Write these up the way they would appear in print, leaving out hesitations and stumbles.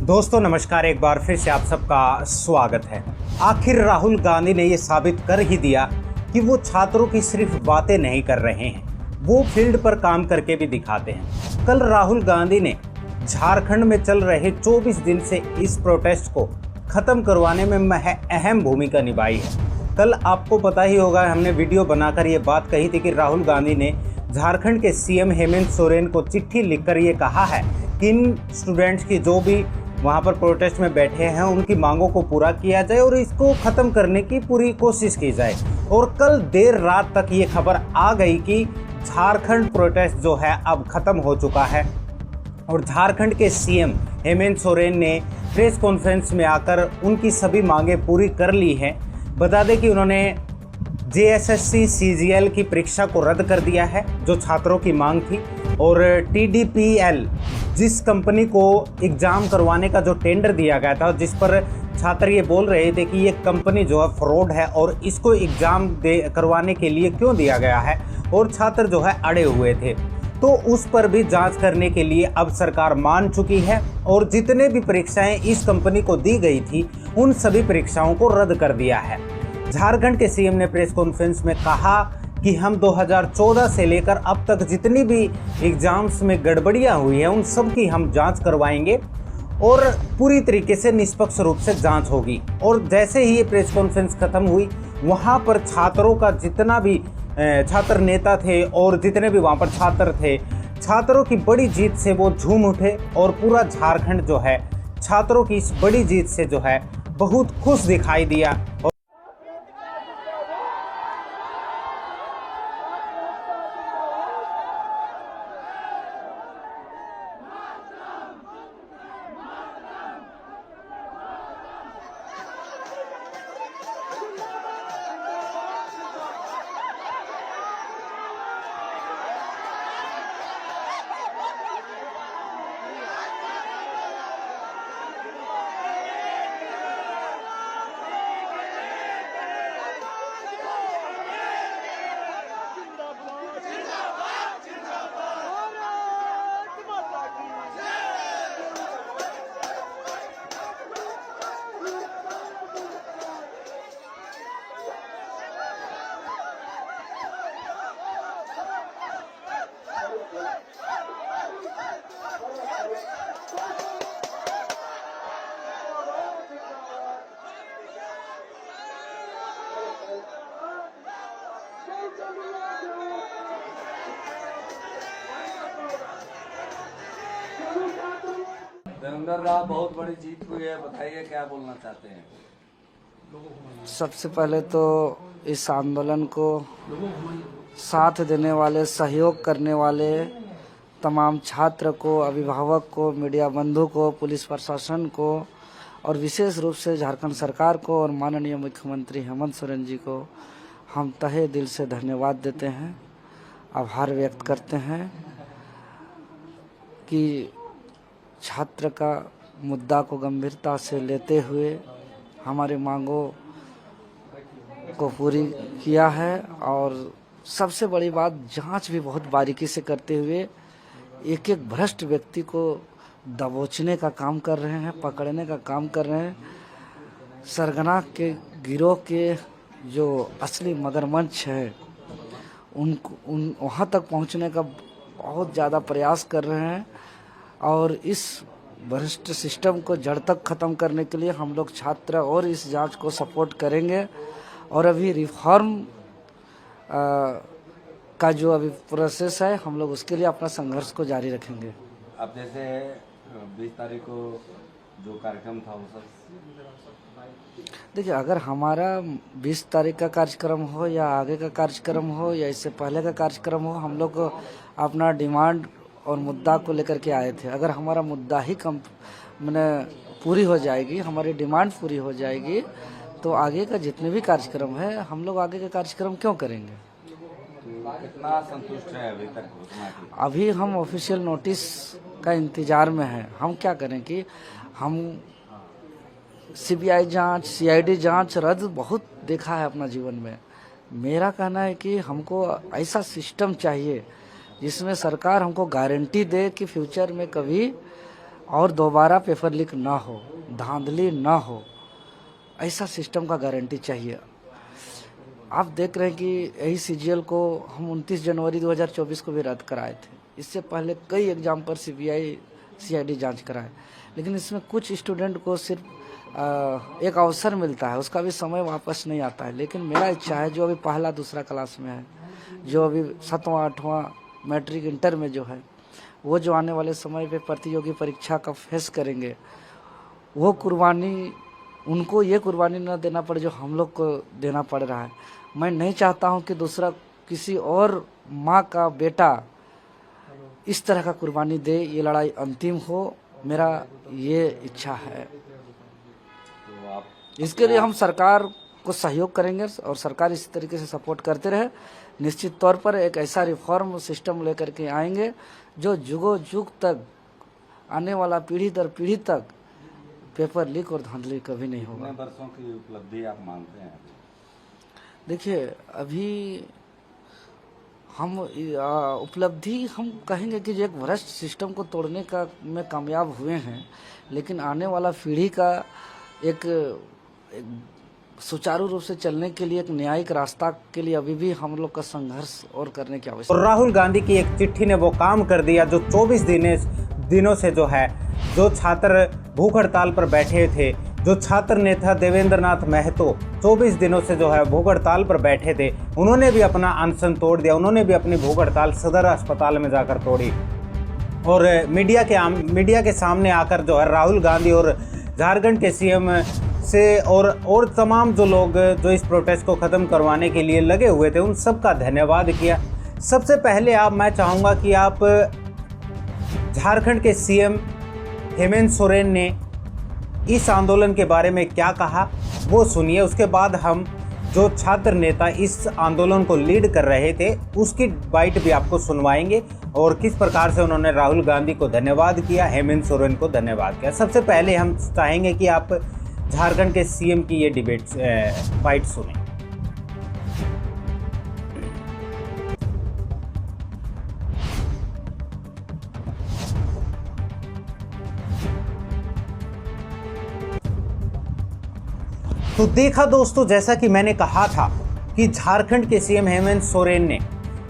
दोस्तों नमस्कार, एक बार फिर से आप सबका स्वागत है। आखिर राहुल गांधी ने ये साबित कर ही दिया कि वो छात्रों की सिर्फ बातें नहीं कर रहे हैं, वो फील्ड पर काम करके भी दिखाते हैं। कल राहुल गांधी ने झारखंड में चल रहे 24 दिन से इस प्रोटेस्ट को खत्म करवाने में अहम भूमिका निभाई है। कल आपको पता ही होगा, हमने वीडियो बनाकर ये बात कही थी कि राहुल गांधी ने झारखंड के सीएम हेमंत सोरेन को चिट्ठी लिखकर ये कहा है कि इन स्टूडेंट्स की जो भी वहाँ पर प्रोटेस्ट में बैठे हैं उनकी मांगों को पूरा किया जाए और इसको ख़त्म करने की पूरी कोशिश की जाए। और कल देर रात तक ये खबर आ गई कि झारखंड प्रोटेस्ट जो है अब ख़त्म हो चुका है और झारखंड के सीएम हेमंत सोरेन ने प्रेस कॉन्फ्रेंस में आकर उनकी सभी मांगें पूरी कर ली हैं। बता दें कि उन्होंने जेएसएससी सीजीएल की परीक्षा को रद्द कर दिया है जो छात्रों की मांग थी, और टीडीपीएल जिस कंपनी को एग्ज़ाम करवाने का जो टेंडर दिया गया था, जिस पर छात्र ये बोल रहे थे कि ये कंपनी जो है फ्रॉड है और इसको एग्ज़ाम करवाने के लिए क्यों दिया गया है, और छात्र जो है अड़े हुए थे, तो उस पर भी जांच करने के लिए अब सरकार मान चुकी है और जितने भी परीक्षाएं इस कंपनी को दी गई थी उन सभी परीक्षाओं को रद्द कर दिया है। झारखंड के सीएम ने प्रेस कॉन्फ्रेंस में कहा कि हम 2014 से लेकर अब तक जितनी भी एग्ज़ाम्स में गड़बड़ियां हुई हैं उन सब की हम जांच करवाएंगे और पूरी तरीके से निष्पक्ष रूप से जांच होगी। और जैसे ही ये प्रेस कॉन्फ्रेंस ख़त्म हुई, वहां पर छात्रों का जितना भी छात्र नेता थे और जितने भी वहां पर छात्र थे, छात्रों की बड़ी जीत से वो झूम उठे और पूरा झारखंड जो है छात्रों की इस बड़ी जीत से जो है बहुत खुश दिखाई दिया। देवेंद्र राव, बहुत बड़ी जीत हुई है, बताइए क्या बोलना चाहते हैं। सबसे पहले तो इस आंदोलन को साथ देने वाले, सहयोग करने वाले तमाम छात्र को, अभिभावक को, मीडिया बंधु को, पुलिस प्रशासन को और विशेष रूप से झारखंड सरकार को और माननीय मुख्यमंत्री हेमंत सोरेन जी को हम तहे दिल से धन्यवाद देते हैं, आभार व्यक्त करते हैं कि छात्र का मुद्दा को गंभीरता से लेते हुए हमारी मांगों को पूरी किया है। और सबसे बड़ी बात, जांच भी बहुत बारीकी से करते हुए एक एक भ्रष्ट व्यक्ति को दबोचने का काम कर रहे हैं, पकड़ने का काम कर रहे हैं। सरगना के गिरोह के जो असली मगरमच्छ है उन वहाँ तक पहुँचने का बहुत ज़्यादा प्रयास कर रहे हैं और इस भ्रष्ट सिस्टम को जड़ तक ख़त्म करने के लिए हम लोग छात्र और इस जांच को सपोर्ट करेंगे। और अभी रिफॉर्म का जो अभी प्रोसेस है, हम लोग उसके लिए अपना संघर्ष को जारी रखेंगे। अब जैसे 20 तारीख को जो कार्यक्रम था वो सब, देखिए, अगर हमारा 20 तारीख का कार्यक्रम हो या आगे का कार्यक्रम हो या इससे पहले का कार्यक्रम हो, हम लोग अपना डिमांड और मुद्दा को लेकर के आए थे। अगर हमारा मुद्दा ही पूरी हो जाएगी, हमारी डिमांड पूरी हो जाएगी, तो आगे का जितने भी कार्यक्रम है हम लोग आगे का कार्यक्रम क्यों करेंगे। तो कितना संतुष्ट है अभी तक घोषणा की? अभी हम ऑफिशियल नोटिस का इंतजार में हैं। हम क्या करें कि हम सीबीआई जांच, सीआईडी जांच रद्द बहुत देखा है अपना जीवन में। मेरा कहना है कि हमको ऐसा सिस्टम चाहिए जिसमें सरकार हमको गारंटी दे कि फ्यूचर में कभी और दोबारा पेपर लीक ना हो, धांधली ना हो, ऐसा सिस्टम का गारंटी चाहिए। आप देख रहे हैं कि यही CGL को हम 29 जनवरी 2024 को भी रद्द कराए थे। इससे पहले कई एग्जाम पर CBI CID जांच कराए, लेकिन इसमें कुछ स्टूडेंट को सिर्फ एक अवसर मिलता है, उसका भी समय वापस नहीं आता है। लेकिन मेरा इच्छा है जो अभी पहला दूसरा क्लास में है, जो अभी 7वां 8वां मैट्रिक इंटर में जो है, वो जो आने वाले समय पे प्रतियोगी परीक्षा का फेस करेंगे, वो कुर्बानी, उनको ये कुर्बानी न देना पड़े जो हम लोग को देना पड़ रहा है। मैं नहीं चाहता हूँ कि दूसरा किसी और माँ का बेटा इस तरह का कुर्बानी दे, ये लड़ाई अंतिम हो, मेरा ये इच्छा है। तो आप इसके लिए हम सरकार को सहयोग करेंगे और सरकार इसी तरीके से सपोर्ट करते रहे। निश्चित तौर पर एक ऐसा रिफॉर्म सिस्टम लेकर के आएंगे जो जुगों जुग तक, आने वाला पीढ़ी दर पीढ़ी तक पेपर लीक और धांधली कभी नहीं होगा। कितने वर्षों की उपलब्धि आप मानते हैं? देखिए, अभी हम उपलब्धि हम कहेंगे कि जो एक भ्रष्ट सिस्टम को तोड़ने का में कामयाब हुए हैं, लेकिन आने वाला पीढ़ी का एक सुचारू रूप से चलने के लिए, एक न्यायिक रास्ता के लिए अभी भी हम लोग का संघर्ष और करने की आवश्यकता और राहुल गांधी की एक चिट्ठी ने वो काम कर दिया जो 24 दिनों से जो है, जो छात्र भूख हड़ताल पर बैठे थे, जो छात्र नेता देवेंद्र नाथ महतो 24 दिनों से जो है भूख हड़ताल पर बैठे थे, उन्होंने भी अपना अनशन तोड़ दिया। उन्होंने भी अपनी भूख हड़ताल सदर अस्पताल में जाकर तोड़ी और मीडिया के सामने आकर जो है राहुल गांधी और झारखंड के CM से और तमाम जो लोग जो इस प्रोटेस्ट को ख़त्म करवाने के लिए लगे हुए थे, उन सब का धन्यवाद किया। सबसे पहले मैं चाहूँगा कि आप झारखंड के CM हेमंत सोरेन ने इस आंदोलन के बारे में क्या कहा वो सुनिए। उसके बाद हम जो छात्र नेता इस आंदोलन को लीड कर रहे थे उसकी बाइट भी आपको सुनवाएंगे और किस प्रकार से उन्होंने राहुल गांधी को धन्यवाद किया, हेमंत सोरेन को धन्यवाद किया। सबसे पहले हम चाहेंगे कि आप झारखंड के CM की ये डिबेट बाइट सुनें। तो देखा दोस्तों, जैसा कि मैंने कहा था कि झारखंड के CM हेमंत सोरेन ने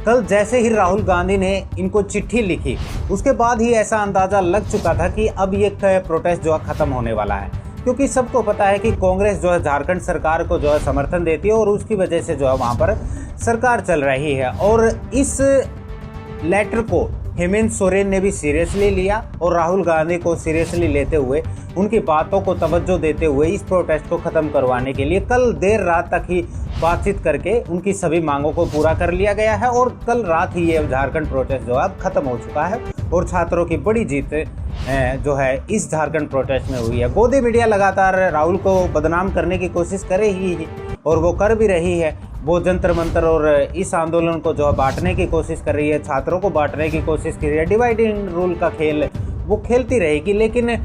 कल जैसे ही राहुल गांधी ने इनको चिट्ठी लिखी, उसके बाद ही ऐसा अंदाज़ा लग चुका था कि अब ये प्रोटेस्ट जो है ख़त्म होने वाला है, क्योंकि सबको पता है कि कांग्रेस जो है झारखंड सरकार को जो है समर्थन देती है और उसकी वजह से जो है वहाँ पर सरकार चल रही है। और इस लेटर को हेमंत सोरेन ने भी सीरियसली लिया और राहुल गांधी को सीरियसली लेते हुए, उनकी बातों को तवज्जो देते हुए इस प्रोटेस्ट को ख़त्म करवाने के लिए कल देर रात तक ही बातचीत करके उनकी सभी मांगों को पूरा कर लिया गया है। और कल रात ही ये झारखंड प्रोटेस्ट जो है अब ख़त्म हो चुका है और छात्रों की बड़ी जीत जो है इस झारखंड प्रोटेस्ट में हुई है। गोदी मीडिया लगातार राहुल को बदनाम करने की कोशिश कर रही है और वो कर भी रही है। वो जंतर मंतर और इस आंदोलन को जो है बांटने की कोशिश कर रही है, छात्रों को बांटने की कोशिश कर रही है। डिवाइडिंग रूल का खेल वो खेलती रहेगी, लेकिन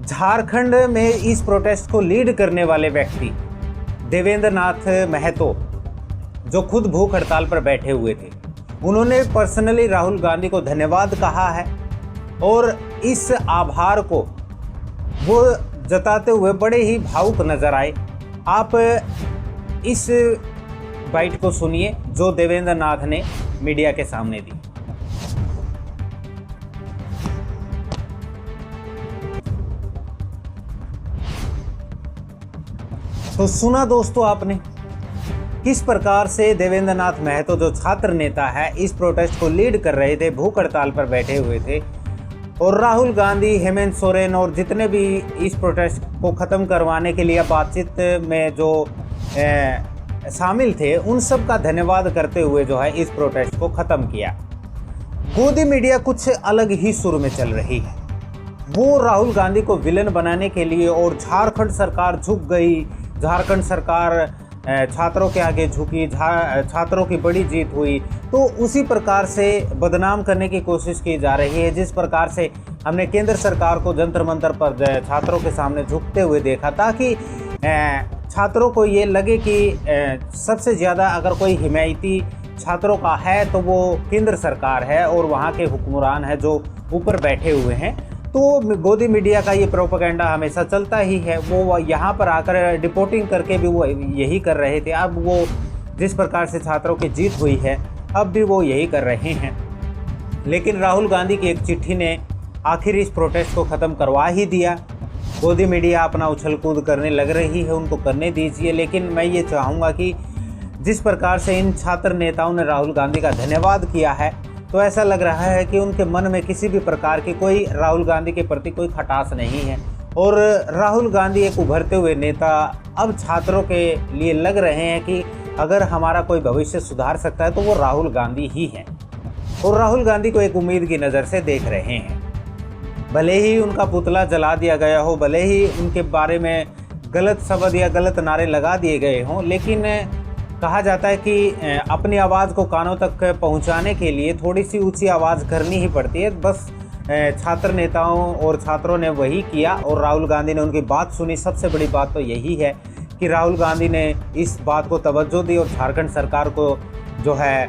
झारखंड में इस प्रोटेस्ट को लीड करने वाले व्यक्ति देवेंद्र नाथ महतो, जो खुद भूख हड़ताल पर बैठे हुए थे, उन्होंने पर्सनली राहुल गांधी को धन्यवाद कहा है और इस आभार को वो जताते हुए बड़े ही भावुक नजर आए। आप इस बाइट को सुनिए जो देवेंद्र नाथ ने मीडिया के सामने दी। तो सुना दोस्तों आपने किस प्रकार से देवेंद्र नाथ महतो जो छात्र नेता है इस प्रोटेस्ट को लीड कर रहे थे, भूख हड़ताल पर बैठे हुए थे, और राहुल गांधी, हेमंत सोरेन और जितने भी इस प्रोटेस्ट को ख़त्म करवाने के लिए बातचीत में जो शामिल थे, उन सब का धन्यवाद करते हुए जो है इस प्रोटेस्ट को ख़त्म किया। गोदी मीडिया कुछ अलग ही सुर में चल रही है। वो राहुल गांधी को विलन बनाने के लिए और झारखंड सरकार झुक गई, झारखंड सरकार छात्रों के आगे झुकी, छात्रों की बड़ी जीत हुई, तो उसी प्रकार से बदनाम करने की कोशिश की जा रही है। जिस प्रकार से हमने केंद्र सरकार को जंतर मंतर पर छात्रों के सामने झुकते हुए देखा, ताकि छात्रों को ये लगे कि सबसे ज़्यादा अगर कोई हिमायती छात्रों का है तो वो केंद्र सरकार है और वहाँ के हुक्मरान है जो ऊपर बैठे हुए हैं। तो गोदी मीडिया का ये प्रोपेगेंडा हमेशा चलता ही है। वो यहाँ पर आकर रिपोर्टिंग करके भी वो यही कर रहे थे। अब वो जिस प्रकार से छात्रों की जीत हुई है, अब भी वो यही कर रहे हैं। लेकिन राहुल गांधी की एक चिट्ठी ने आखिर इस प्रोटेस्ट को ख़त्म करवा ही दिया। गोदी मीडिया अपना उछल कूद करने लग रही है, उनको करने दीजिए। लेकिन मैं ये चाहूँगा कि जिस प्रकार से इन छात्र नेताओं ने राहुल गांधी का धन्यवाद किया है, तो ऐसा लग रहा है कि उनके मन में किसी भी प्रकार की कोई राहुल गांधी के प्रति कोई खटास नहीं है। और राहुल गांधी एक उभरते हुए नेता अब छात्रों के लिए लग रहे हैं कि अगर हमारा कोई भविष्य सुधार सकता है तो वो राहुल गांधी ही हैं। और राहुल गांधी को एक उम्मीद की नज़र से देख रहे हैं। भले ही उनका पुतला जला दिया गया हो, भले ही उनके बारे में गलत शब्द या गलत नारे लगा दिए गए हों, लेकिन कहा जाता है कि अपनी आवाज़ को कानों तक पहुंचाने के लिए थोड़ी सी ऊंची आवाज़ करनी ही पड़ती है। बस छात्र नेताओं और छात्रों ने वही किया और राहुल गांधी ने उनकी बात सुनी। सबसे बड़ी बात तो यही है कि राहुल गांधी ने इस बात को तवज्जो दी और झारखंड सरकार को जो है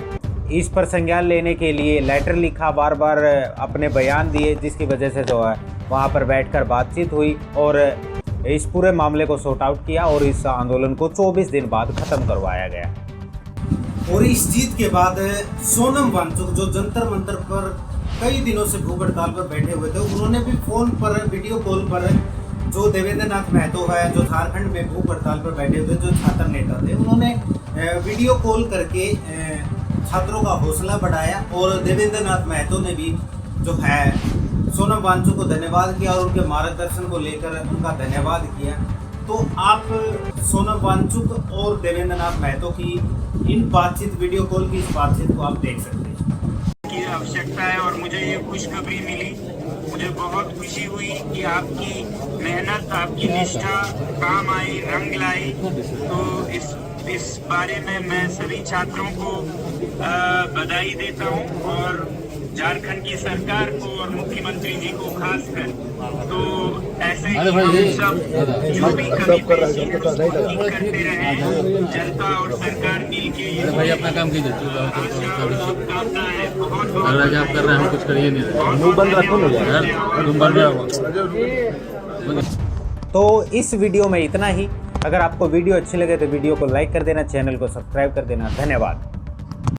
इस पर संज्ञान लेने के लिए लेटर लिखा, बार बार अपने बयान दिए, जिसकी वजह से जो है वहाँ पर बैठकर बातचीत हुई और इस पूरे मामले को सॉर्ट आउट किया और इस आंदोलन को 24 दिन बाद ख़त्म करवाया गया। और इस जीत के बाद सोनम वांगचुक जो जंतर मंतर पर कई दिनों से भूख हड़ताल पर बैठे हुए थे, उन्होंने भी फोन पर वीडियो कॉल पर जो देवेंद्र नाथ महतो है, जो झारखंड में भूख हड़ताल पर बैठे हुए जो छात्र नेता थे, उन्होंने वीडियो कॉल करके छात्रों का हौसला बढ़ाया। और देवेंद्र नाथ महतो ने भी जो है सोनम वांगचुक को धन्यवाद किया और उनके मार्गदर्शन को लेकर उनका धन्यवाद किया। तो आप सोनम वांगचुक और देवेंद्र नाथ महतो की इन बातचीत, वीडियो कॉल की इस बातचीत को आप देख सकते हैं की आवश्यकता है। और मुझे ये खुशखबरी मिली, मुझे बहुत खुशी हुई कि आपकी मेहनत, आपकी निष्ठा काम आई, रंग लाई। तो इस बारे में मैं सभी छात्रों को बधाई देता हूँ और झारखंड की सरकार को और मुख्यमंत्री जी को खासकर। तो ऐसे ही हम सब जो भी कमी पेशी है उसको ठीक करते रहे, जनता और सरकार मिलके ये भाई अपना काम कीजिए। शुभकामना है। बहुत बहुत आप कर रहे हैं, हम कुछ करिए नहीं, मुंह बंद रखो ना, तुम बंद रखो। तो इस वीडियो में इतना ही। अगर आपको वीडियो अच्छी लगे तो वीडियो को लाइक कर देना, चैनल को सब्सक्राइब कर देना। धन्यवाद।